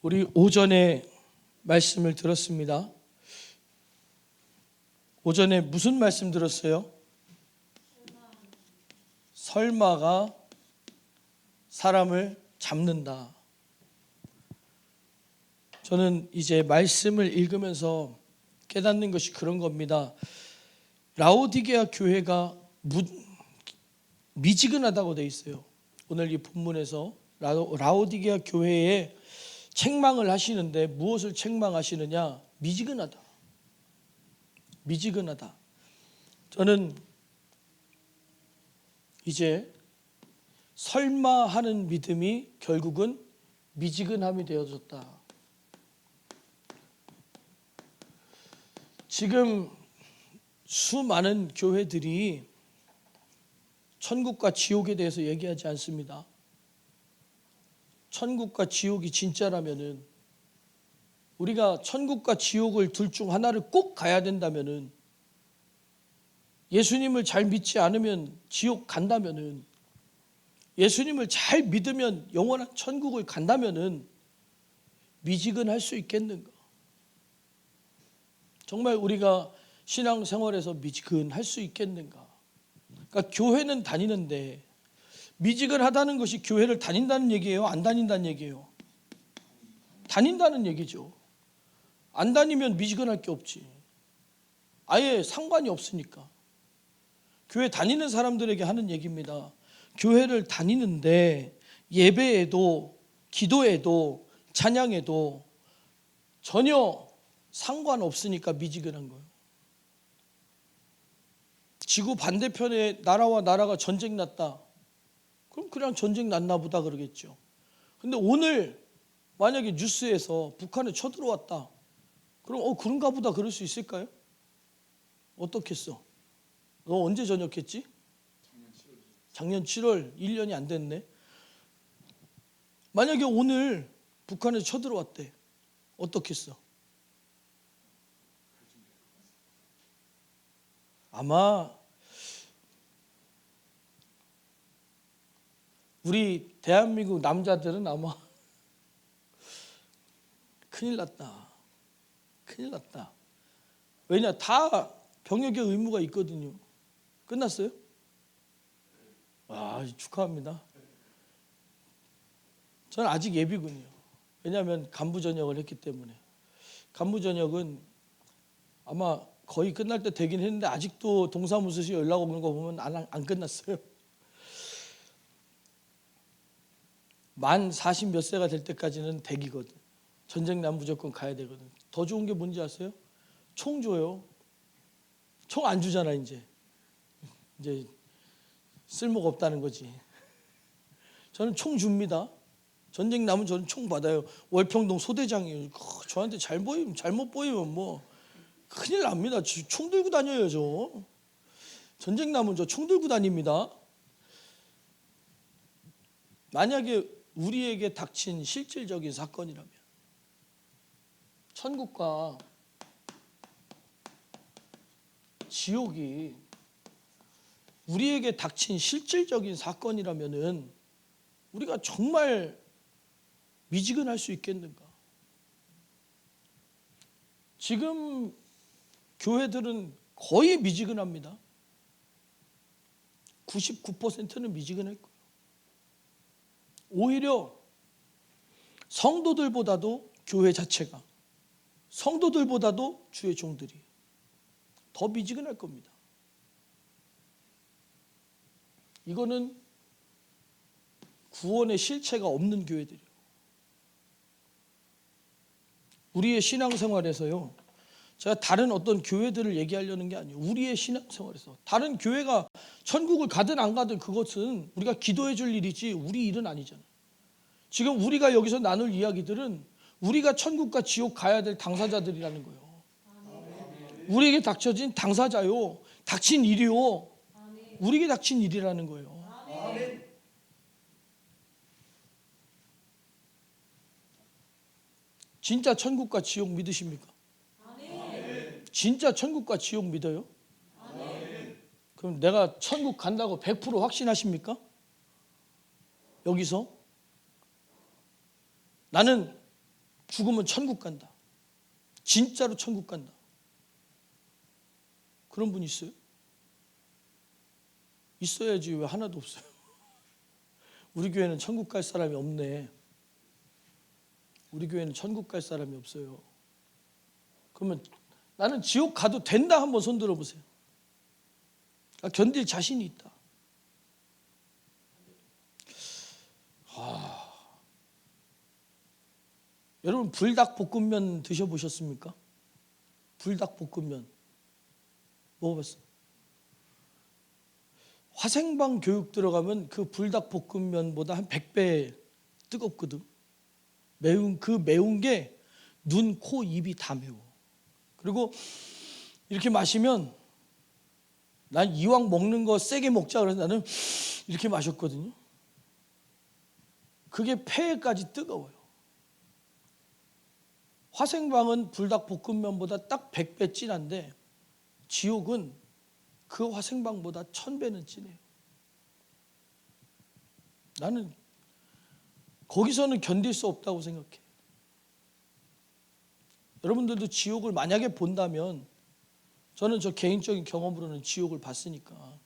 우리 오전에 말씀을 들었습니다. 오전에 무슨 말씀 들었어요? 설마가 사람을 잡는다. 저는 이제 말씀을 읽으면서 깨닫는 것이 그런 겁니다. 라오디게아 교회가 미지근하다고 되어 있어요. 오늘 이 본문에서 라오디게아 교회에 책망을 하시는데 무엇을 책망하시느냐? 미지근하다. 미지근하다. 저는 이제 설마 하는 믿음이 결국은 미지근함이 되어졌다. 지금 수많은 교회들이 천국과 지옥에 대해서 얘기하지 않습니다. 천국과 지옥이 진짜라면은, 우리가 천국과 지옥을 둘 중 하나를 꼭 가야 된다면은, 예수님을 잘 믿지 않으면 지옥 간다면은, 예수님을 잘 믿으면 영원한 천국을 간다면은 미지근할 수 있겠는가? 정말 우리가 신앙생활에서 미지근할 수 있겠는가? 그러니까 교회는 다니는데 미지근하다는 것이 교회를 다닌다는 얘기예요? 안 다닌다는 얘기예요? 다닌다는 얘기죠. 안 다니면 미지근할 게 없지. 아예 상관이 없으니까. 교회 다니는 사람들에게 하는 얘기입니다. 교회를 다니는데 예배에도 기도에도 찬양에도 전혀 상관없으니까 미지근한 거예요. 지구 반대편에 나라와 나라가 전쟁 났다. 그럼 그냥 전쟁 났나 보다 그러겠죠. 근데 오늘 만약에 뉴스에서 북한에 쳐들어왔다. 그럼 그런가 보다 그럴 수 있을까요? 어떻겠어? 너 언제 전역했지? 작년 7월 1년이 안 됐네. 만약에 오늘 북한에 쳐들어왔대. 어떻겠어? 아마 우리 대한민국 남자들은 아마 큰일 났다. 큰일 났다. 왜냐? 다 병역의 의무가 있거든요. 끝났어요? 축하합니다. 저는 아직 예비군이요. 왜냐하면 간부 전역을 했기 때문에. 간부 전역은 아마 거의 끝날 때 되긴 했는데 아직도 동사무소에서 연락 오는 거 보면 안 끝났어요. 만 40 몇 세가 될 때까지는 대기거든. 전쟁 난 무조건 가야 되거든. 더 좋은 게 뭔지 아세요? 총 줘요. 총 안 주잖아 이제 쓸모가 없다는 거지. 저는 총 줍니다. 전쟁 나면 저는 총 받아요. 월평동 소대장이에요. 저한테 잘못 보이면 뭐 큰일 납니다. 총 들고 다녀요. 저 전쟁 나면 저 총 들고 다닙니다. 만약에 우리에게 닥친 실질적인 사건이라면, 천국과 지옥이 우리에게 닥친 실질적인 사건이라면은 우리가 정말 미지근할 수 있겠는가? 지금 교회들은 거의 미지근합니다. 99%는 미지근할 거예요. 오히려 성도들보다도 교회 자체가, 성도들보다도 주의 종들이 더 미지근할 겁니다. 이거는 구원의 실체가 없는 교회들이에요. 우리의 신앙생활에서요, 제가 다른 어떤 교회들을 얘기하려는 게 아니에요. 우리의 신앙생활에서 다른 교회가 천국을 가든 안 가든 그것은 우리가 기도해 줄 일이지 우리 일은 아니잖아요. 지금 우리가 여기서 나눌 이야기들은 우리가 천국과 지옥 가야 될 당사자들이라는 거예요. 우리에게 닥쳐진 당사자요, 닥친 일이요, 우리에게 닥친 일이라는 거예요. 진짜 천국과 지옥 믿으십니까? 진짜 천국과 지옥 믿어요? 그럼 내가 천국 간다고 100% 확신하십니까? 여기서 나는 죽으면 천국 간다. 진짜로 천국 간다. 그런 분 있어요? 있어야지. 왜 하나도 없어요? 우리 교회는 천국 갈 사람이 없네. 우리 교회는 천국 갈 사람이 없어요. 그러면 나는 지옥 가도 된다 한번 손 들어보세요. 견딜 자신이 있다. 여러분 불닭볶음면 드셔보셨습니까? 불닭볶음면 먹어봤어요? 화생방 교육 들어가면 그 불닭볶음면보다 한 100배 뜨겁거든. 매운 게 눈, 코, 입이 다 매워. 그리고 이렇게 마시면 난 이왕 먹는 거 세게 먹자 그래서 나는 이렇게 마셨거든요. 그게 폐에까지 뜨거워요. 화생방은 불닭볶음면보다 딱 100배 진한데 지옥은 그 화생방보다 1000배는 진해요. 나는 거기서는 견딜 수 없다고 생각해. 여러분들도 지옥을 만약에 본다면, 저는 저 개인적인 경험으로는 지옥을 봤으니까,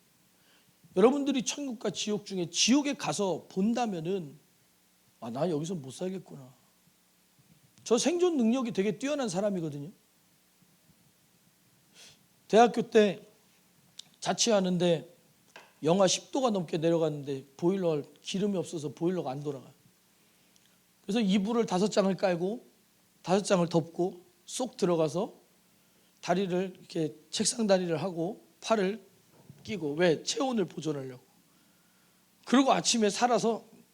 여러분들이 천국과 지옥 중에 지옥에 가서 본다면은 나 여기서 못 살겠구나. 저 생존 능력이 되게 뛰어난 사람이거든요. 대학교 때 자취하는데 영하 10도가 넘게 내려갔는데 보일러 기름이 없어서 보일러가 안 돌아가요. 그래서 이불을 5장을 깔고 5장을 덮고 쏙 들어가서 다리를 이렇게 책상 다리를 하고 팔을 끼고, 왜? 체온을 보존하려고. 그리고 아침에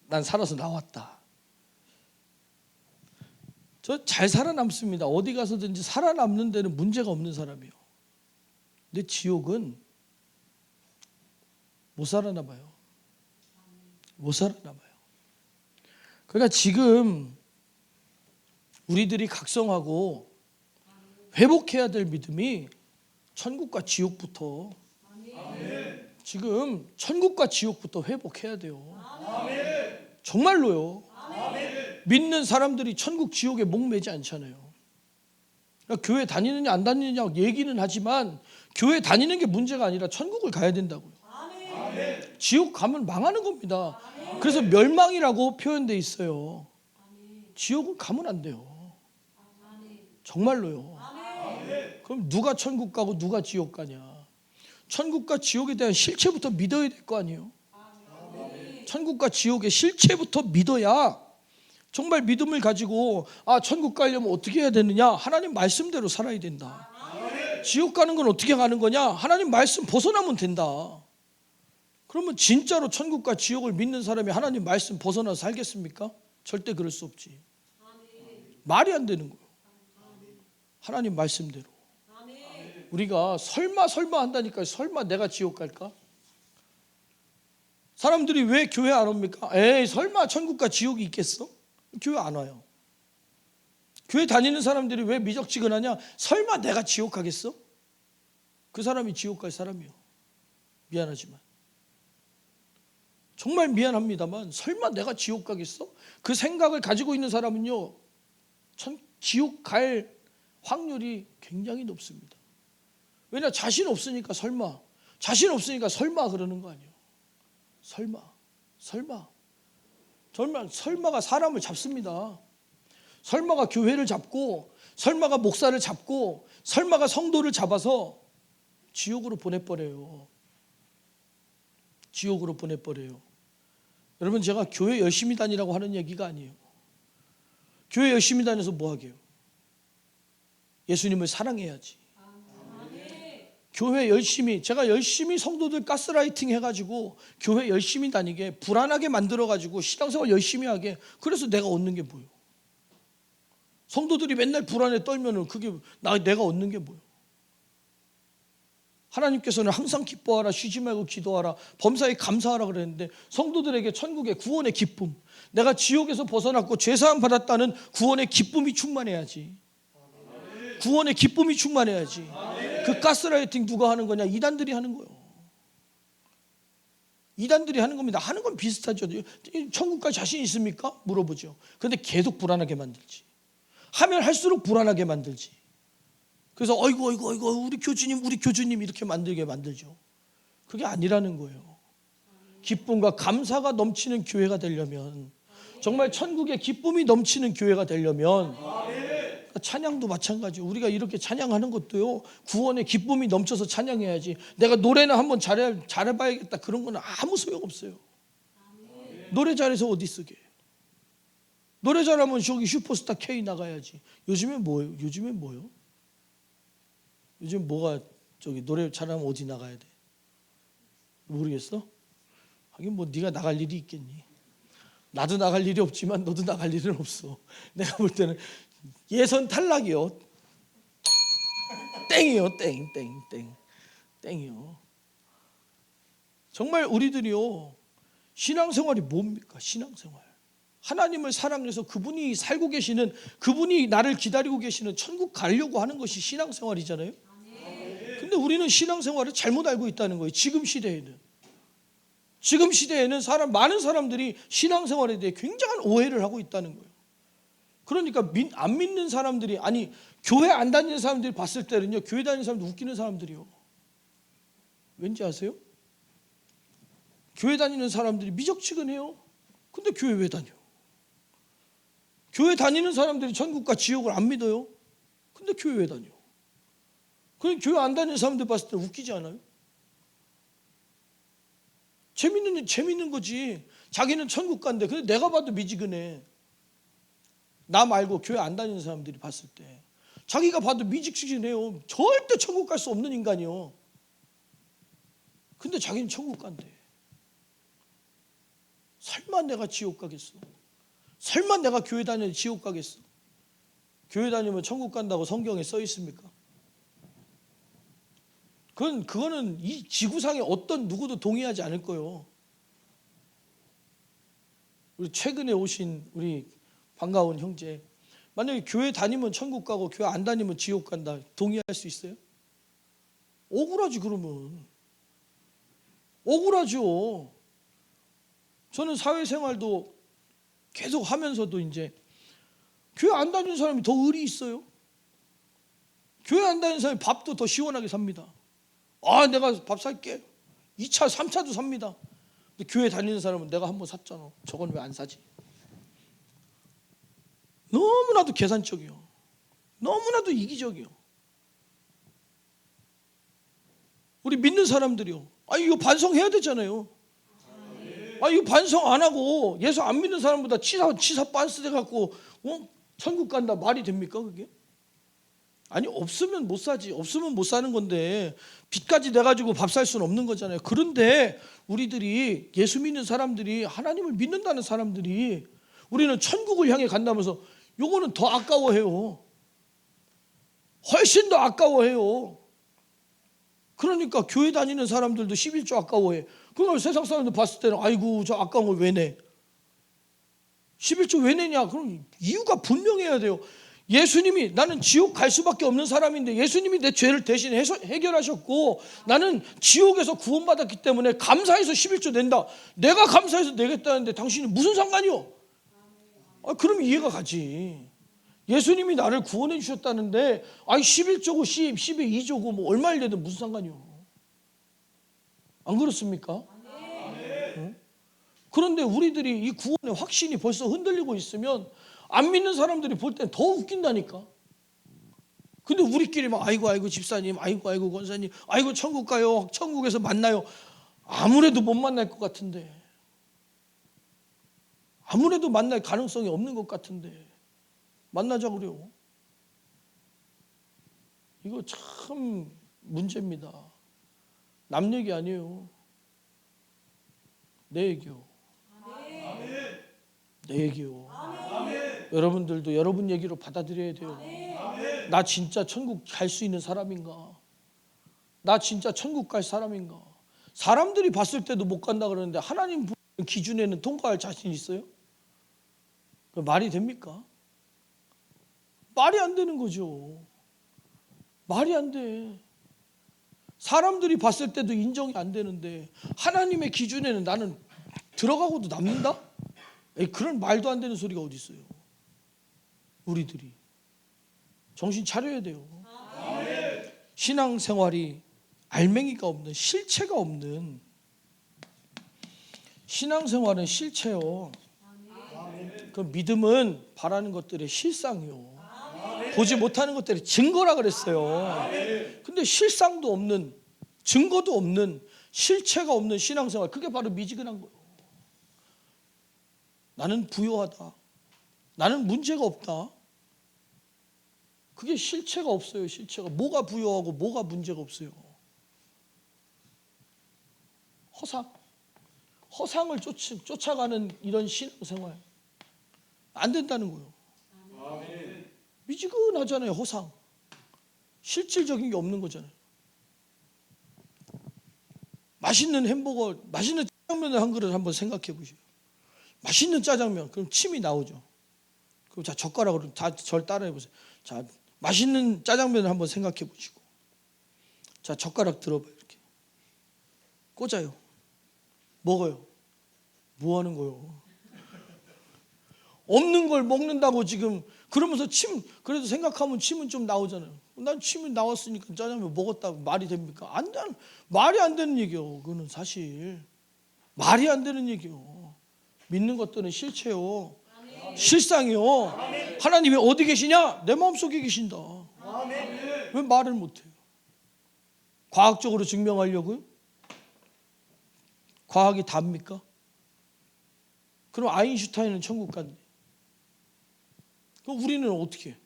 난 살아서 나왔다. 저 잘 살아남습니다. 어디 가서든지 살아남는 데는 문제가 없는 사람이에요. 근데 지옥은 못 살아남아요. 못 살아남아요. 그러니까 지금 우리들이 각성하고 회복해야 될 믿음이 천국과 지옥부터, 지금 천국과 지옥부터 회복해야 돼요. 정말로요. 믿는 사람들이 천국 지옥에 목매지 않잖아요. 그러니까 교회 다니느냐 안 다니느냐 얘기는 하지만 교회 다니는 게 문제가 아니라 천국을 가야 된다고요. 지옥 가면 망하는 겁니다. 그래서 멸망이라고 표현돼 있어요. 지옥은 가면 안 돼요. 정말로요. 그럼 누가 천국 가고 누가 지옥 가냐? 천국과 지옥에 대한 실체부터 믿어야 될 거 아니에요. 천국과 지옥의 실체부터 믿어야 정말 믿음을 가지고 천국 가려면 어떻게 해야 되느냐? 하나님 말씀대로 살아야 된다. 지옥 가는 건 어떻게 가는 거냐? 하나님 말씀 벗어나면 된다. 그러면 진짜로 천국과 지옥을 믿는 사람이 하나님 말씀 벗어나서 살겠습니까? 절대 그럴 수 없지. 말이 안 되는 거예요. 하나님 말씀대로. 우리가 설마 한다니까요. 설마 내가 지옥 갈까? 사람들이 왜 교회 안 옵니까? 에이, 설마 천국과 지옥이 있겠어? 교회 안 와요. 교회 다니는 사람들이 왜 미적지근하냐? 설마 내가 지옥 가겠어? 그 사람이 지옥 갈 사람이요. 미안하지만, 정말 미안합니다만, 설마 내가 지옥 가겠어? 그 생각을 가지고 있는 사람은요, 지옥 갈 확률이 굉장히 높습니다. 왜냐? 자신 없으니까 설마 그러는 거 아니에요. 설마가 사람을 잡습니다. 설마가 교회를 잡고, 설마가 목사를 잡고, 설마가 성도를 잡아서 지옥으로 보내버려요. 지옥으로 보내버려요. 여러분, 제가 교회 열심히 다니라고 하는 얘기가 아니에요. 교회 열심히 다녀서 뭐 하게요? 예수님을 사랑해야지. 교회 제가 열심히 성도들 가스라이팅 해가지고 교회 열심히 다니게, 불안하게 만들어가지고 신앙생활 열심히 하게, 그래서 내가 얻는 게 뭐예요? 성도들이 맨날 불안에 떨면은 그게 내가 얻는 게 뭐예요? 하나님께서는 항상 기뻐하라, 쉬지 말고 기도하라, 범사에 감사하라 그랬는데, 성도들에게 천국의 구원의 기쁨, 내가 지옥에서 벗어났고 죄사함 받았다는 구원의 기쁨이 충만해야지. 구원의 기쁨이 충만해야지. 그 가스라이팅 누가 하는 거냐? 이단들이 하는 거예요. 이단들이 하는 겁니다. 하는 건 비슷하죠. 천국까지 자신 있습니까? 물어보죠. 그런데 계속 불안하게 만들지. 하면 할수록 불안하게 만들지. 그래서 어이구 우리 교주님 이렇게 만들게 만들죠. 그게 아니라는 거예요. 기쁨과 감사가 넘치는 교회가 되려면, 정말 천국의 기쁨이 넘치는 교회가 되려면, 찬양도 마찬가지예요. 우리가 이렇게 찬양하는 것도요, 구원의 기쁨이 넘쳐서 찬양해야지, 내가 노래나 한번 잘해봐야겠다 그런 건 아무 소용없어요. 노래 잘해서 어디 쓰게. 노래 잘하면 저기 슈퍼스타 K 나가야지. 요즘엔 뭐예요? 요즘 뭐가 저기 노래 잘하면 어디 나가야 돼? 모르겠어? 하긴 뭐 네가 나갈 일이 있겠니? 나도 나갈 일이 없지만 너도 나갈 일은 없어. 내가 볼 때는 예선 탈락이요. 땡이요. 땡이요. 정말 우리들이요, 신앙생활이 뭡니까? 신앙생활. 하나님을 사랑해서 그분이 살고 계시는, 그분이 나를 기다리고 계시는 천국 가려고 하는 것이 신앙생활이잖아요. 근데 우리는 신앙생활을 잘못 알고 있다는 거예요. 지금 시대에는 많은 사람들이 신앙생활에 대해 굉장한 오해를 하고 있다는 거예요. 그러니까 안 믿는 사람들이, 아니 교회 안 다니는 사람들이 봤을 때는요, 교회 다니는 사람들 웃기는 사람들이요. 왠지 아세요? 교회 다니는 사람들이 미적지근해요. 근데 교회 왜 다녀? 교회 다니는 사람들이 천국과 지옥을 안 믿어요. 근데 교회 왜 다녀? 그럼 교회 안 다니는 사람들 봤을 때 웃기지 않아요? 재밌는 거지. 자기는 천국 간대. 근데 내가 봐도 미지근해. 나 말고 교회 안 다니는 사람들이 봤을 때 자기가 봐도 미지근해요. 절대 천국 갈 수 없는 인간이요. 근데 자기는 천국 간대. 설마 내가 지옥 가겠어? 설마 내가 교회 다니는 지옥 가겠어? 교회 다니면 천국 간다고 성경에 써 있습니까? 그거는 이 지구상의 어떤 누구도 동의하지 않을 거예요. 우리 최근에 오신 우리 반가운 형제, 만약에 교회 다니면 천국 가고 교회 안 다니면 지옥 간다, 동의할 수 있어요? 억울하지. 그러면 억울하죠. 저는 사회생활도 계속 하면서도 이제 교회 안 다니는 사람이 더 의리 있어요. 교회 안 다니는 사람이 밥도 더 시원하게 삽니다. 내가 밥 살게. 2차 3차도 삽니다. 근데 교회 다니는 사람은 내가 한번 샀잖아, 저건 왜 안 사지? 너무나도 계산적이요. 너무나도 이기적이요. 우리 믿는 사람들이요, 이거 반성해야 되잖아요. 이거 반성 안 하고 예수 안 믿는 사람보다 치사 빤스 돼갖고 천국 간다, 말이 됩니까 그게? 아니, 없으면 못 사지. 없으면 못 사는 건데 빚까지 내가지고 밥 살 수는 없는 거잖아요. 그런데 우리들이, 예수 믿는 사람들이, 하나님을 믿는다는 사람들이, 우리는 천국을 향해 간다면서 요거는 더 아까워해요. 훨씬 더 아까워해요. 그러니까 교회 다니는 사람들도 11조 아까워해. 그걸 세상 사람들 봤을 때는 아이고 저 아까운 걸 왜 내? 11조 왜 내냐? 그럼 이유가 분명해야 돼요. 예수님이, 나는 지옥 갈 수밖에 없는 사람인데 예수님이 내 죄를 대신 해결하셨고 나는 지옥에서 구원받았기 때문에 감사해서 11조 낸다. 내가 감사해서 내겠다는데 당신이 무슨 상관이요? 그럼 이해가 가지. 예수님이 나를 구원해 주셨다는데 11조고 10에 2조고 뭐 얼마를 내든 무슨 상관이요? 안 그렇습니까? 응? 그런데 우리들이 이 구원의 확신이 벌써 흔들리고 있으면 안 믿는 사람들이 볼 땐 더 웃긴다니까. 근데 우리끼리 막 아이고 집사님, 아이고 권사님, 아이고 천국 가요, 천국에서 만나요. 아무래도 못 만날 것 같은데, 아무래도 만날 가능성이 없는 것 같은데 만나자 그래요. 이거 참 문제입니다. 남 얘기 아니에요. 내 얘기요. 내 얘기요. 여러분들도 여러분 얘기로 받아들여야 돼요. 나 진짜 천국 갈 수 있는 사람인가? 나 진짜 천국 갈 사람인가? 사람들이 봤을 때도 못 간다 그러는데 하나님 기준에는 통과할 자신 있어요? 그 말이 됩니까? 말이 안 되는 거죠. 말이 안 돼. 사람들이 봤을 때도 인정이 안 되는데 하나님의 기준에는 나는 들어가고도 남는다? 그런 말도 안 되는 소리가 어디 있어요? 우리들이. 정신 차려야 돼요. 신앙생활이 알맹이가 없는, 실체가 없는, 신앙생활은 실체요. 그 믿음은 바라는 것들의 실상이요. 보지 못하는 것들의 증거라 그랬어요. 근데 실상도 없는, 증거도 없는, 실체가 없는 신앙생활, 그게 바로 미지근한 거예요. 나는 부유하다, 나는 문제가 없다. 그게 실체가 없어요. 실체가 뭐가 부유하고 뭐가 문제가 없어요. 허상을 쫓아가는 이런 신앙생활 안 된다는 거예요. 미지근하잖아요. 허상, 실질적인 게 없는 거잖아요. 맛있는 햄버거, 맛있는 짜장면을 한 그릇 한번 생각해 보시오. 맛있는 짜장면, 그럼 침이 나오죠. 그럼 자, 젓가락으로 다 절 따라해 보세요. 자, 맛있는 짜장면을 한번 생각해 보시고, 자, 젓가락 들어봐요. 이렇게 꽂아요. 먹어요. 뭐 하는 거요? 없는 걸 먹는다고 지금 그러면서 침, 그래도 생각하면 침은 좀 나오잖아요. 난 침이 나왔으니까 짜장면 먹었다고 말이 됩니까? 말이 안 되는 얘기요. 그거는 사실 말이 안 되는 얘기요. 믿는 것들은 실체요. 실상이요. 하나님이 어디 계시냐? 내 마음속에 계신다. 왜 말을 못해요? 과학적으로 증명하려고요? 과학이 답니까? 그럼 아인슈타인은 천국 갔네. 그럼 우리는 어떻게 해요?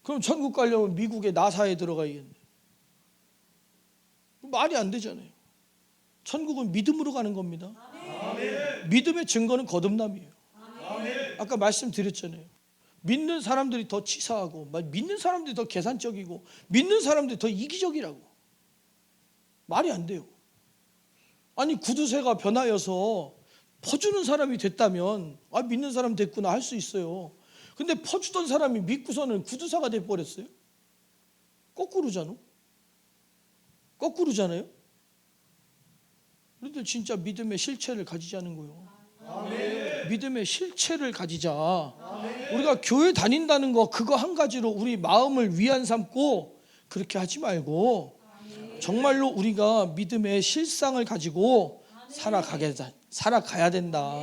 그럼 천국 가려면 미국의 나사에 들어가야겠네. 말이 안 되잖아요. 천국은 믿음으로 가는 겁니다. 믿음의 증거는 거듭남이에요. 아까 말씀드렸잖아요. 믿는 사람들이 더 치사하고, 믿는 사람들이 더 계산적이고, 믿는 사람들이 더 이기적이라고. 말이 안 돼요. 아니, 구두쇠가 변하여서 퍼주는 사람이 됐다면 믿는 사람 됐구나 할 수 있어요. 근데 퍼주던 사람이 믿고서는 구두사가 돼버렸어요. 거꾸로잖아요. 그런데 진짜 믿음의 실체를 가지자는 거예요. 믿음의 실체를 가지자. 우리가 교회 다닌다는 거, 그거 한 가지로 우리 마음을 위안 삼고 그렇게 하지 말고 정말로 우리가 믿음의 실상을 가지고 살아가야 된다.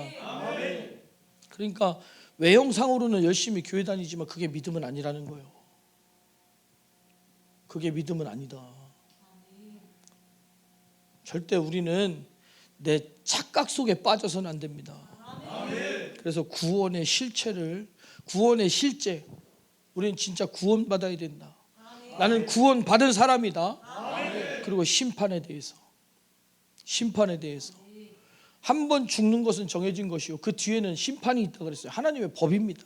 그러니까 외형상으로는 열심히 교회 다니지만 그게 믿음은 아니라는 거예요. 그게 믿음은 아니다. 절대 우리는 내 착각 속에 빠져서는 안 됩니다. 그래서 구원의 실체, 우리는 진짜 구원받아야 된다. 나는 구원받은 사람이다. 그리고 심판에 대해서 한 번 죽는 것은 정해진 것이요, 그 뒤에는 심판이 있다 그랬어요. 하나님의 법입니다.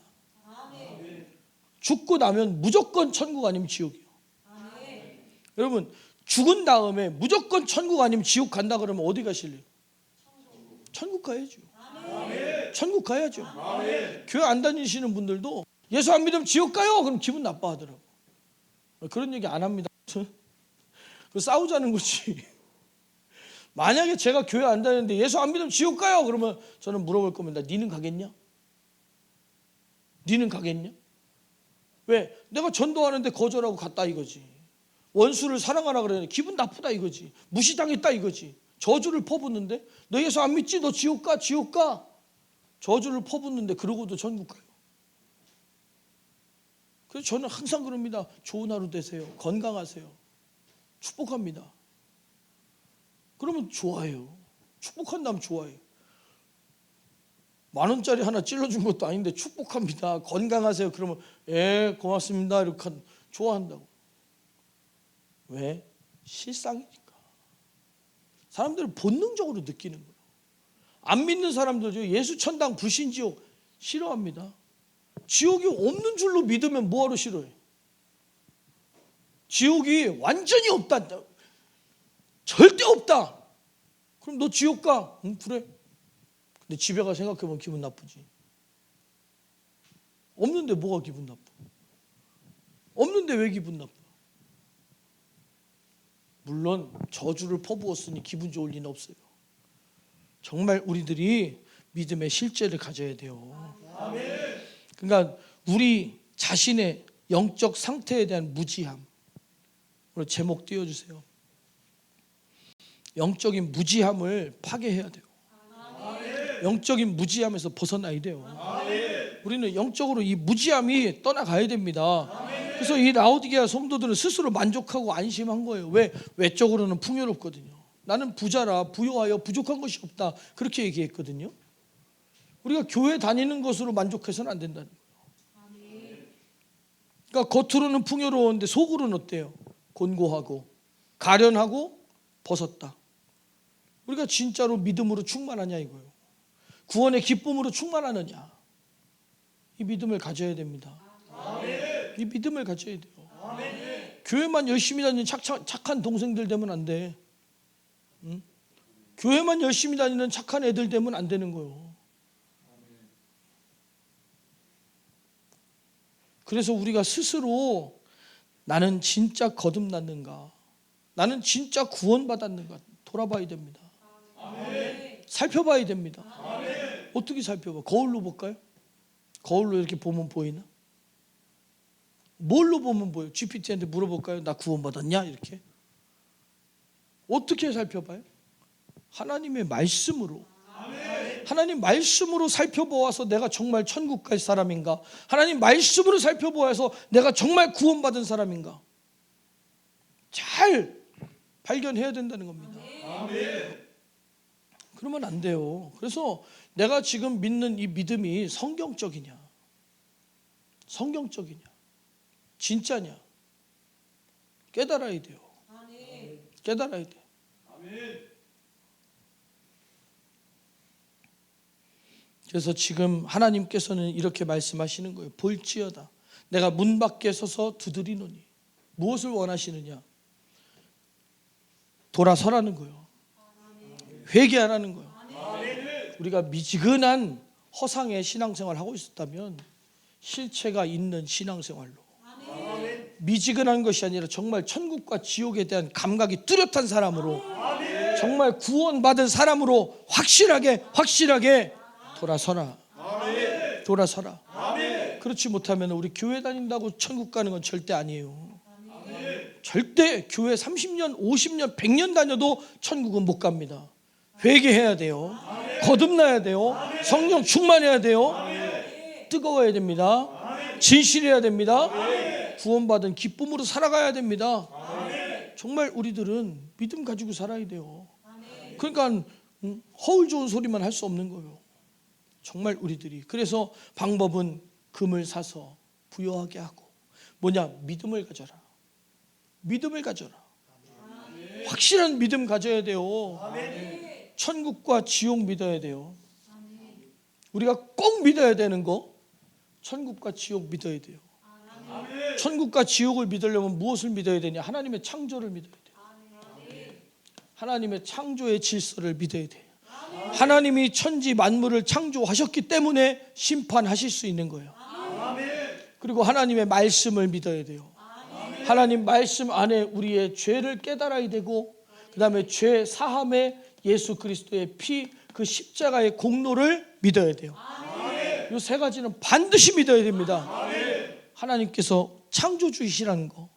죽고 나면 무조건 천국 아니면 지옥이에요. 여러분, 죽은 다음에 무조건 천국 아니면 지옥 간다 그러면 어디 가실래요? 천국 가야죠. 천국 가야죠. 교회 안 다니시는 분들도 예수 안 믿으면 지옥 가요. 그럼 기분 나빠하더라고. 그런 얘기 안 합니다. 그 싸우자는 거지. 만약에 제가 교회 안 다니는데 예수 안 믿으면 지옥 가요. 그러면 저는 물어볼 겁니다. 니는 가겠냐? 왜? 내가 전도하는데 거절하고 갔다 이거지. 원수를 사랑하라 그러는데 기분 나쁘다 이거지. 무시당했다 이거지. 저주를 퍼붓는데 너 예수 안 믿지? 너 지옥 가. 저주를 퍼붓는데 그러고도 천국 가요. 그래서 저는 항상 그럽니다. 좋은 하루 되세요. 건강하세요. 축복합니다. 그러면 좋아해요. 축복한다면 좋아해요. 10,000원짜리 하나 찔러준 것도 아닌데 축복합니다. 건강하세요. 그러면 고맙습니다. 이렇게 좋아한다고. 왜? 실상이니까. 사람들은 본능적으로 느끼는 거예요. 안 믿는 사람들도 예수 천당 불신지옥 싫어합니다. 지옥이 없는 줄로 믿으면 뭐하러 싫어해? 지옥이 완전히 없다, 절대 없다. 그럼 너 지옥 가. 응, 그래. 근데 집에 가 생각해보면 기분 나쁘지. 없는데 뭐가 기분 나빠? 없는데 왜 기분 나빠? 물론 저주를 퍼부었으니 기분 좋을 리는 없어요. 정말 우리들이 믿음의 실제를 가져야 돼요. 그러니까 우리 자신의 영적 상태에 대한 무지함. 오늘 제목 띄워주세요. 영적인 무지함을 파괴해야 돼요. 영적인 무지함에서 벗어나야 돼요. 우리는 영적으로 이 무지함이 떠나가야 됩니다. 그래서 이 라오디게아 성도들은 스스로 만족하고 안심한 거예요. 왜? 외적으로는 풍요롭거든요. 나는 부자라 부요하여 부족한 것이 없다, 그렇게 얘기했거든요. 우리가 교회 다니는 것으로 만족해서는 안 된다는 거예요. 그러니까 겉으로는 풍요로운데 속으로는 어때요? 곤고하고 가련하고 벗었다. 우리가 진짜로 믿음으로 충만하냐 이거예요. 구원의 기쁨으로 충만하느냐, 이 믿음을 가져야 됩니다. 이 믿음을 가져야 돼요. 교회만 열심히 다니는 착한 동생들 되면 안 돼. 교회만 열심히 다니는 착한 애들 되면 안 되는 거예요. 그래서 우리가 스스로 나는 진짜 거듭났는가, 나는 진짜 구원받았는가 돌아봐야 됩니다. 살펴봐야 됩니다. 어떻게 살펴봐? 거울로 볼까요? 거울로 이렇게 보면 보이나? 뭘로 보면 보여요? GPT한테 물어볼까요? 나 구원받았냐? 이렇게. 어떻게 살펴봐요? 하나님의 말씀으로. 하나님 말씀으로 살펴보아서 내가 정말 천국 갈 사람인가? 하나님 말씀으로 살펴보아서 내가 정말 구원받은 사람인가? 잘 발견해야 된다는 겁니다. 그러면 안 돼요. 그래서 내가 지금 믿는 이 믿음이 성경적이냐, 성경적이냐, 진짜냐, 깨달아야 돼요. 깨달아야 돼요. 그래서 지금 하나님께서는 이렇게 말씀하시는 거예요. 볼지어다 내가 문 밖에 서서 두드리노니. 무엇을 원하시느냐? 돌아서라는 거예요. 회개하라는 거예요. 우리가 미지근한 허상의 신앙생활을 하고 있었다면 실체가 있는 신앙생활로, 미지근한 것이 아니라 정말 천국과 지옥에 대한 감각이 뚜렷한 사람으로, 정말 구원받은 사람으로 확실하게 돌아서라. 돌아서라. 그렇지 못하면 우리 교회 다닌다고 천국 가는 건 절대 아니에요. 절대 교회 30년, 50년, 100년 다녀도 천국은 못 갑니다. 회개해야 돼요. 거듭나야 돼요. 성령 충만해야 돼요. 뜨거워야 됩니다. 진실해야 됩니다. 구원받은 기쁨으로 살아가야 됩니다. 정말 우리들은 믿음 가지고 살아야 돼요. 그러니까 허울 좋은 소리만 할 수 없는 거예요. 정말 우리들이. 그래서 방법은 금을 사서 부여하게 하고, 뭐냐? 믿음을 가져라. 믿음을 가져라. 확실한 믿음 가져야 돼요. 천국과 지옥 믿어야 돼요. 우리가 꼭 믿어야 되는 거, 천국과 지옥 믿어야 돼요. 천국과 지옥을 믿으려면 무엇을 믿어야 되냐? 하나님의 창조를 믿어야 돼요. 하나님의 창조의 질서를 믿어야 돼요. 하나님이 천지 만물을 창조하셨기 때문에 심판하실 수 있는 거예요. 그리고 하나님의 말씀을 믿어야 돼요. 하나님 말씀 안에 우리의 죄를 깨달아야 되고, 그 다음에 죄 사함에 예수 그리스도의 피, 그 십자가의 공로를 믿어야 돼요. 이 세 가지는 반드시 믿어야 됩니다. 하나님께서 창조주이시라는 거,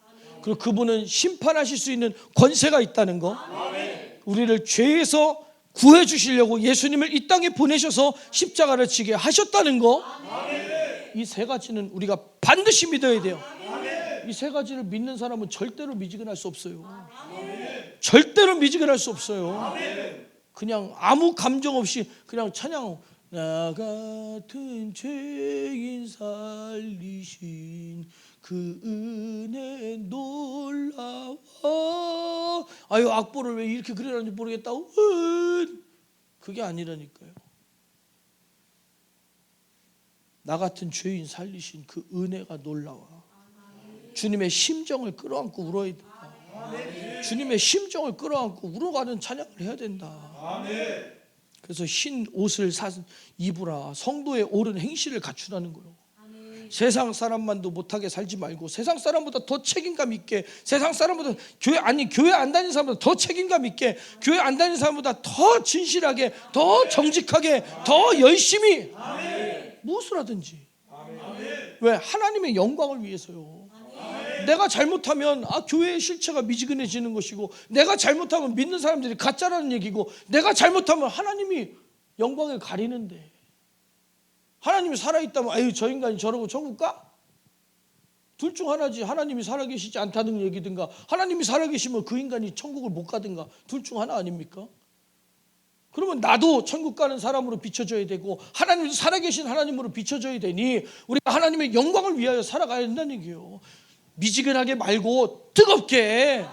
그리고 그분은 심판하실 수 있는 권세가 있다는 거, 우리를 죄에서 구해 주시려고 예수님을 이 땅에 보내셔서 십자가를 지게 하셨다는 거, 이 세 가지는 우리가 반드시 믿어야 돼요. 이 세 가지를 믿는 사람은 절대로 미지근할 수 없어요. 절대로 미지근할 수 없어요. 그냥 아무 감정 없이 그냥 찬양, 나 같은 죄인 살리신 그 은혜 놀라워. 아유, 악보를 왜 이렇게 그리라는지 모르겠다. 그게 아니라니까요. 나 같은 죄인 살리신 그 은혜가 놀라워. 주님의 심정을 끌어안고 울어야 된다. 주님의 심정을 끌어안고 울어가는 찬양을 해야 된다. 그래서 흰 옷을 입으라. 성도의 옳은 행실을 갖추라는 거예요. 세상 사람만도 못하게 살지 말고, 세상 사람보다 더 책임감 있게, 세상 사람보다 교회 안 다니는 사람보다 더 책임감 있게, 교회 안 다니는 사람보다 더 진실하게, 더 정직하게, 더 열심히 무엇을 하든지 왜? 하나님의 영광을 위해서요. 내가 잘못하면 교회의 실체가 미지근해지는 것이고, 내가 잘못하면 믿는 사람들이 가짜라는 얘기고, 내가 잘못하면 하나님이 영광을 가리는데, 하나님이 살아있다면 아유 저 인간이 저러고 천국 가? 둘 중 하나지. 하나님이 살아계시지 않다는 얘기든가, 하나님이 살아계시면 그 인간이 천국을 못 가든가, 둘 중 하나 아닙니까? 그러면 나도 천국 가는 사람으로 비춰져야 되고, 하나님도 살아계신 하나님으로 비춰져야 되니 우리가 하나님의 영광을 위하여 살아가야 된다는 얘기예요. 미지근하게 말고 뜨겁게,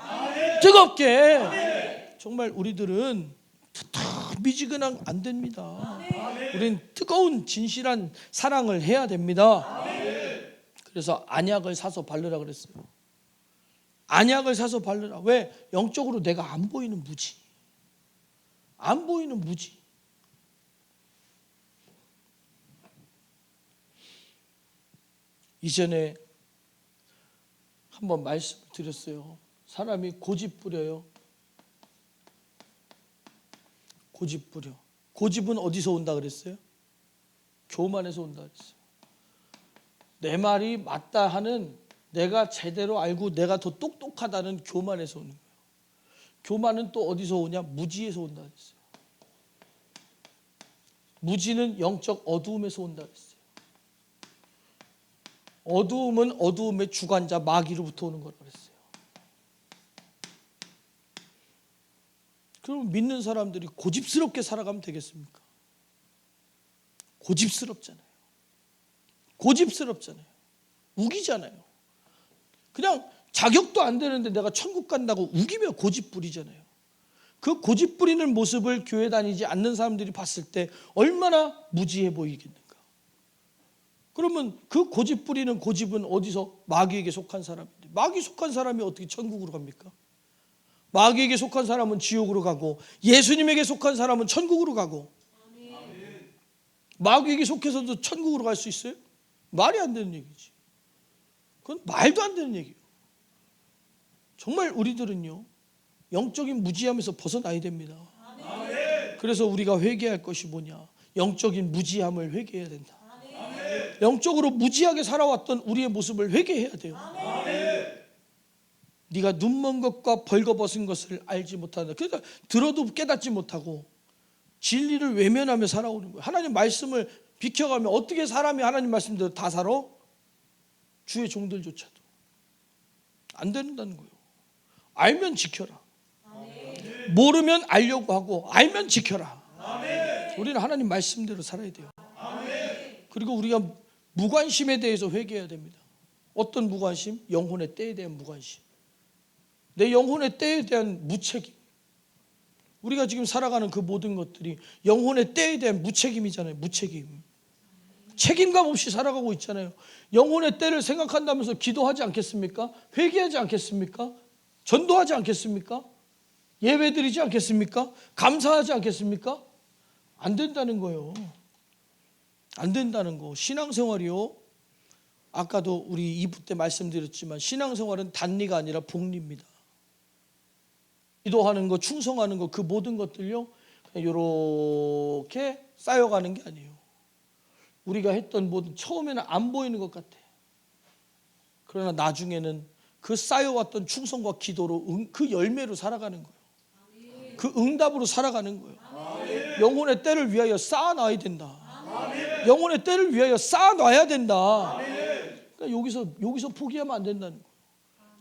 뜨겁게. 정말 우리들은 미지근하면 안 됩니다. 우리는 뜨거운 진실한 사랑을 해야 됩니다. 그래서 안약을 사서 바르라 그랬어요. 안약을 사서 바르라. 왜? 영적으로 내가 안 보이는 무지, 안 보이는 무지. 이전에 한번 말씀을 드렸어요. 사람이 고집 부려요. 고집 부려. 고집은 어디서 온다 그랬어요? 교만에서 온다 그랬어요. 내 말이 맞다 하는, 내가 제대로 알고 내가 더 똑똑하다는 교만에서 오는 거예요. 교만은 또 어디서 오냐? 무지에서 온다 그랬어요. 무지는 영적 어두움에서 온다 그랬어요. 어두움은 어두움의 주관자 마귀로부터 오는 거라고 그랬어요. 그럼 믿는 사람들이 고집스럽게 살아가면 되겠습니까? 고집스럽잖아요. 고집스럽잖아요. 우기잖아요. 그냥 자격도 안 되는데 내가 천국 간다고 우기며 고집 부리잖아요. 그 고집 부리는 모습을 교회 다니지 않는 사람들이 봤을 때 얼마나 무지해 보이겠는가. 그러면 그 고집 부리는 고집은 어디서? 마귀에게 속한 사람인데, 마귀 속한 사람이 어떻게 천국으로 갑니까? 마귀에게 속한 사람은 지옥으로 가고, 예수님에게 속한 사람은 천국으로 가고. 마귀에게 속해서도 천국으로 갈 수 있어요? 말이 안 되는 얘기지. 그건 말도 안 되는 얘기예요. 정말 우리들은요, 영적인 무지함에서 벗어나야 됩니다. 그래서 우리가 회개할 것이 뭐냐? 영적인 무지함을 회개해야 된다. 영적으로 무지하게 살아왔던 우리의 모습을 회개해야 돼요. 네가 눈먼 것과 벌거벗은 것을 알지 못한다. 그러니까 들어도 깨닫지 못하고 진리를 외면하며 살아오는 거예요. 하나님 말씀을 비켜가면 어떻게 사람이 하나님 말씀대로 다 살아? 주의 종들조차도 안 된다는 거예요. 알면 지켜라. 모르면 알려고 하고, 알면 지켜라. 우리는 하나님 말씀대로 살아야 돼요. 그리고 우리가 무관심에 대해서 회개해야 됩니다. 어떤 무관심? 영혼의 때에 대한 무관심. 내 영혼의 때에 대한 무책임. 우리가 지금 살아가는 그 모든 것들이 영혼의 때에 대한 무책임이잖아요. 무책임. 책임감 없이 살아가고 있잖아요. 영혼의 때를 생각한다면서 기도하지 않겠습니까? 회개하지 않겠습니까? 전도하지 않겠습니까? 예배드리지 않겠습니까? 감사하지 않겠습니까? 안 된다는 거예요. 안 된다는 거. 신앙생활이요, 아까도 우리 2부 때 말씀드렸지만 신앙생활은 단리가 아니라 복리입니다. 기도하는 거, 충성하는 거, 그 모든 것들요, 이렇게 쌓여가는 게 아니에요. 우리가 했던 모든, 처음에는 안 보이는 것 같아. 그러나 나중에는 그 쌓여왔던 충성과 기도로 그 열매로 살아가는 거예요. 그 응답으로 살아가는 거예요. 영혼의 때를 위하여 쌓아놔야 된다. 영혼의 때를 위하여 쌓아놔야 된다. 그러니까 여기서 포기하면 안 된다는 거예요.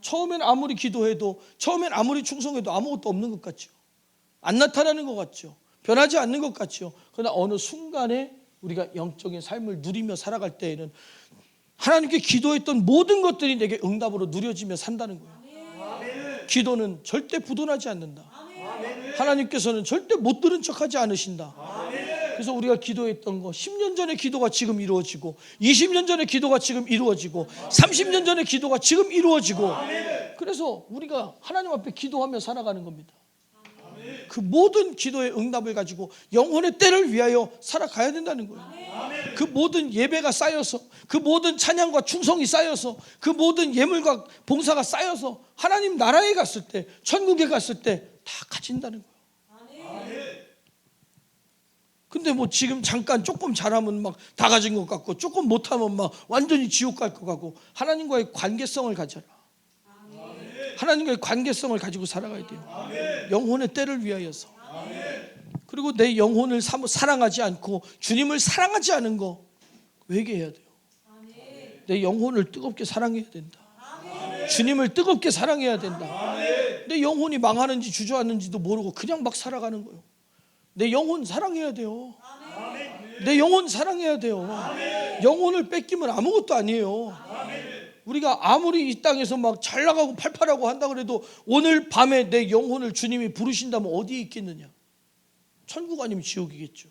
처음엔 아무리 기도해도, 처음엔 아무리 충성해도 아무것도 없는 것 같죠. 안 나타나는 것 같죠. 변하지 않는 것 같죠. 그러나 어느 순간에 우리가 영적인 삶을 누리며 살아갈 때에는 하나님께 기도했던 모든 것들이 내게 응답으로 누려지며 산다는 거예요. 기도는 절대 부도나지 않는다. 하나님께서는 절대 못 들은 척하지 않으신다. 그래서 우리가 기도했던 거, 10년 전의 기도가 지금 이루어지고, 20년 전의 기도가 지금 이루어지고, 30년 전의 기도가 지금 이루어지고, 그래서 우리가 하나님 앞에 기도하며 살아가는 겁니다. 그 모든 기도의 응답을 가지고 영혼의 때를 위하여 살아가야 된다는 거예요. 그 모든 예배가 쌓여서, 그 모든 찬양과 충성이 쌓여서, 그 모든 예물과 봉사가 쌓여서 하나님 나라에 갔을 때, 천국에 갔을 때 다 가진다는 거예요. 근데 뭐 지금 잠깐 조금 잘하면 막 다 가진 것 같고 조금 못하면 막 완전히 지옥 갈 것 같고, 하나님과의 관계성을 가져라. 하나님과의 관계성을 가지고 살아가야 돼요. 영혼의 때를 위하여서. 그리고 내 영혼을 사랑하지 않고 주님을 사랑하지 않은 거 회개해야 돼요. 내 영혼을 뜨겁게 사랑해야 된다. 주님을 뜨겁게 사랑해야 된다. 내 영혼이 망하는지 주저하는지도 모르고 그냥 막 살아가는 거예요. 내 영혼 사랑해야 돼요. 내 영혼 사랑해야 돼요. 영혼을 뺏기면 아무것도 아니에요. 우리가 아무리 이 땅에서 막 잘 나가고 팔팔하고 한다 그래도 오늘 밤에 내 영혼을 주님이 부르신다면 어디에 있겠느냐? 천국 아니면 지옥이겠죠.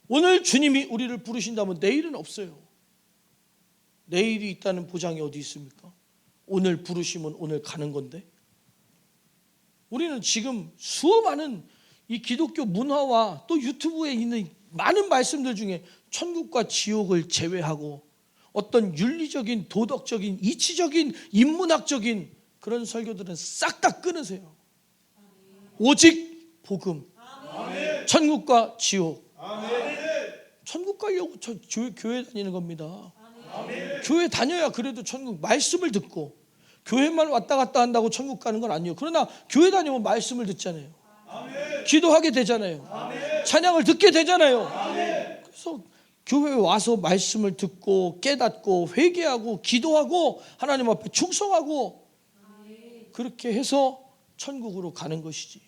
오늘 주님이 우리를 부르신다면 내일은 없어요. 내일이 있다는 보장이 어디 있습니까? 오늘 부르시면 오늘 가는 건데. 우리는 지금 수많은 이 기독교 문화와 또 유튜브에 있는 많은 말씀들 중에 천국과 지옥을 제외하고 어떤 윤리적인, 도덕적인, 이치적인, 인문학적인 그런 설교들은 싹 다 끊으세요. 오직 복음. 천국과 지옥. 천국 가려고 교회 다니는 겁니다. 교회 다녀야 그래도 천국, 말씀을 듣고. 교회만 왔다 갔다 한다고 천국 가는 건 아니에요. 그러나 교회 다니면 말씀을 듣잖아요. 기도하게 되잖아요. 찬양을 듣게 되잖아요. 그래서 교회에 와서 말씀을 듣고 깨닫고 회개하고 기도하고 하나님 앞에 충성하고 그렇게 해서 천국으로 가는 것이지.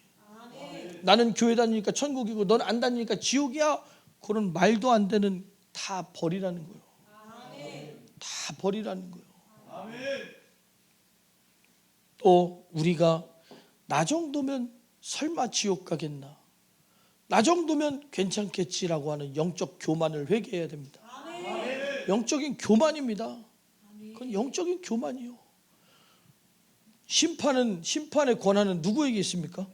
나는 교회 다니니까 천국이고 넌 안 다니니까 지옥이야, 그런 말도 안 되는, 다 버리라는 거예요. 다 버리라는 거예요. 또 우리가 나 정도면 설마 지옥 가겠나, 나 정도면 괜찮겠지라고 하는 영적 교만을 회개해야 됩니다. 영적인 교만입니다. 그건 영적인 교만이요. 심판의 권한은 누구에게 있습니까?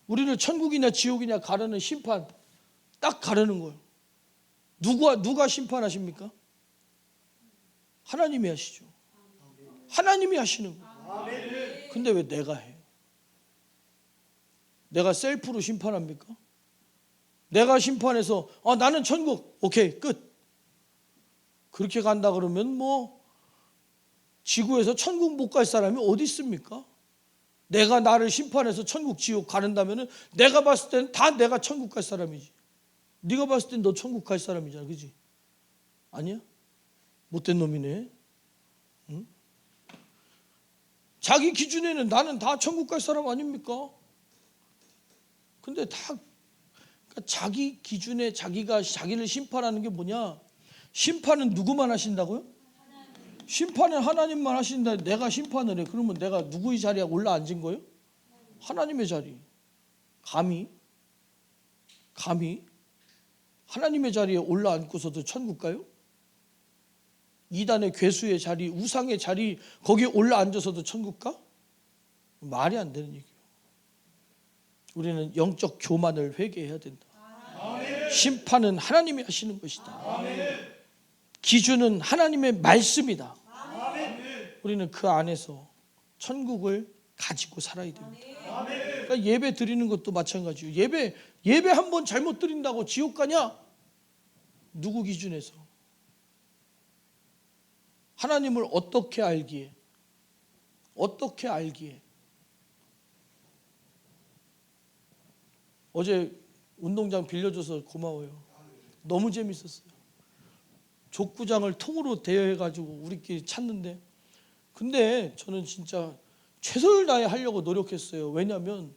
우리를 천국이냐 지옥이냐 가르는 심판 딱 가르는 거예요. 누가 심판하십니까? 하나님이 하시죠. 하나님이 하시는 거예요. 근데 왜 내가 해요? 내가 셀프로 심판합니까? 내가 심판해서 나는 천국, 오케이, 끝. 그렇게 간다 그러면 뭐 지구에서 천국 못 갈 사람이 어디 있습니까? 내가 나를 심판해서 천국 지옥 가는다면은 내가 봤을 때는 다 내가 천국 갈 사람이지. 네가 봤을 땐 너 천국 갈 사람이잖아, 그지? 아니야? 못된 놈이네. 응? 자기 기준에는 나는 다 천국 갈 사람 아닙니까? 근데 다 그러니까 자기 기준에 자기가 자기를 심판하는 게 뭐냐? 심판은 누구만 하신다고요? 심판은 하나님만 하신다. 내가 심판을 해. 그러면 내가 누구의 자리에 올라앉은 거예요? 하나님의 자리. 감히 하나님의 자리에 올라앉고서도 천국 가요? 이단의 괴수의 자리, 우상의 자리, 거기에 올라앉아서도 천국 가? 말이 안 되는 얘기예요. 우리는 영적 교만을 회개해야 된다. 심판은 하나님이 하시는 것이다. 기준은 하나님의 말씀이다. 우리는 그 안에서 천국을 가지고 살아야 됩니다. 그러니까 예배 드리는 것도 마찬가지예요. 예배 한 번 잘못 드린다고 지옥 가냐? 누구 기준에서? 하나님을 어떻게 알기에? 어제 운동장 빌려줘서 고마워요. 너무 재밌었어요. 족구장을 통으로 대여해가지고 우리끼리 찾는데, 근데 저는 진짜 최선을 다해 하려고 노력했어요. 왜냐하면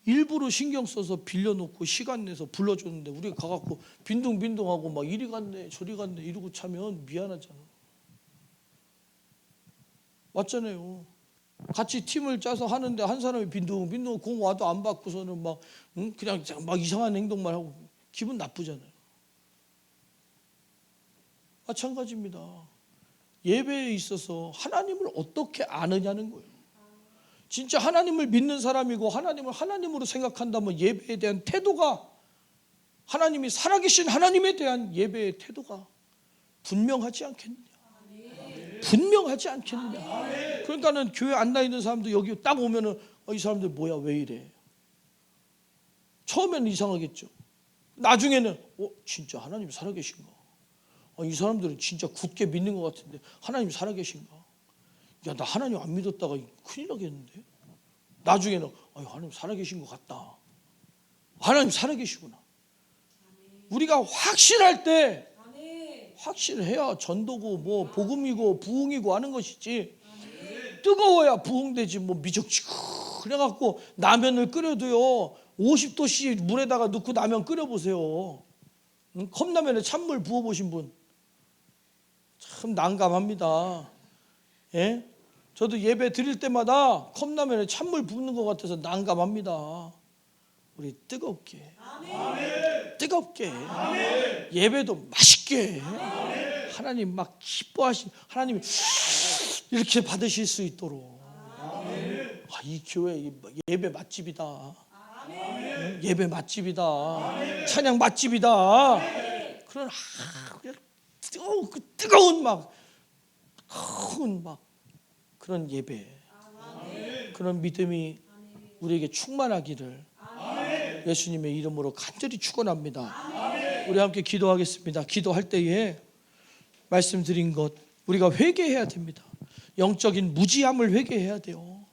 일부러 신경 써서 빌려놓고 시간 내서 불러줬는데 우리가 가갖고 빈둥빈둥하고 막 이리 갔네 저리 갔네 이러고 차면 미안하잖아. 맞잖아요. 같이 팀을 짜서 하는데 한 사람이 빈둥빈둥 공 와도 안 받고서는 막 그냥 막 이상한 행동만 하고 기분 나쁘잖아요. 마찬가지입니다. 예배에 있어서 하나님을 어떻게 아느냐는 거예요. 진짜 하나님을 믿는 사람이고 하나님을 하나님으로 생각한다면 예배에 대한 태도가, 하나님이 살아계신 하나님에 대한 예배의 태도가 분명하지 않겠느냐. 분명하지 않겠느냐. 그러니까는 교회 안 다니는 사람도 여기 딱 오면은 이 사람들 뭐야 왜 이래. 처음에는 이상하겠죠. 나중에는 진짜 하나님 살아계신가? 이 사람들은 진짜 굳게 믿는 것 같은데 하나님 살아계신가? 야, 나 하나님 안 믿었다가 큰일 나겠는데? 나중에는 하나님 살아계신 것 같다. 하나님 살아계시구나. 우리가 확실할 때 확실해야 전도고 뭐 복음이고 부흥이고 하는 것이지. 뜨거워야 부흥되지. 뭐 미적지근해갖고 라면을 끓여도요 50도씨 물에다가 넣고 라면 끓여보세요. 컵라면에 찬물 부어보신 분 참 난감합니다. 예? 저도 예배 드릴 때마다 컵라면에 찬물 붓는 것 같아서 난감합니다. 우리 뜨겁게 뜨겁게 예배도 맛있게 하나님 막 기뻐하신 하나님이 이렇게 받으실 수 있도록. 이 교회 예배 맛집이다. 예배 맛집이다. 찬양 맛집이다. 그런 뜨거운 막 그런 예배, 그런 믿음이 우리에게 충만하기를 예수님의 이름으로 간절히 축원합니다. 우리 함께 기도하겠습니다. 기도할 때에 말씀드린 것 우리가 회개해야 됩니다. 영적인 무지함을 회개해야 돼요.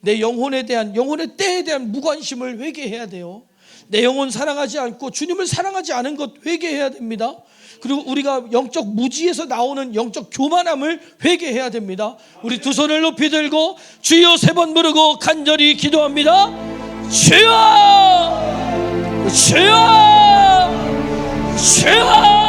내 영혼의 때에 대한 무관심을 회개해야 돼요. 내 영혼 사랑하지 않고 주님을 사랑하지 않은 것 회개해야 됩니다. 그리고 우리가 영적 무지에서 나오는 영적 교만함을 회개해야 됩니다. 우리 두 손을 높이 들고 주여 3번 부르고 간절히 기도합니다. 주여 주여 주여